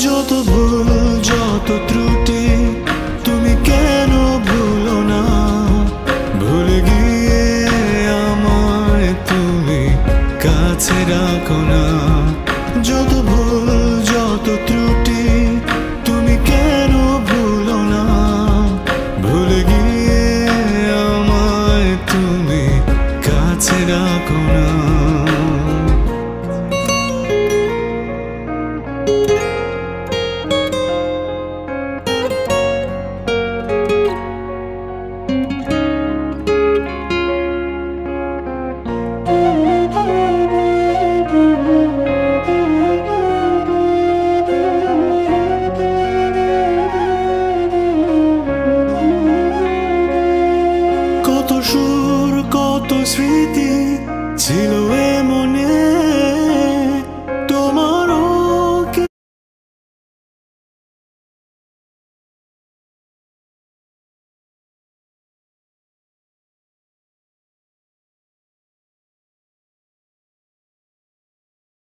যত ভুল যত ত্রুটি তুমি কেন ভুলো না, ভুলে গিয়ে আমায় তুমি কাছে রাখো না। যত ভুল যত ত্রুটি তুমি কেন ভুলো না, ভুলে গিয়ে আমায় তুমি কাছে রাখো না।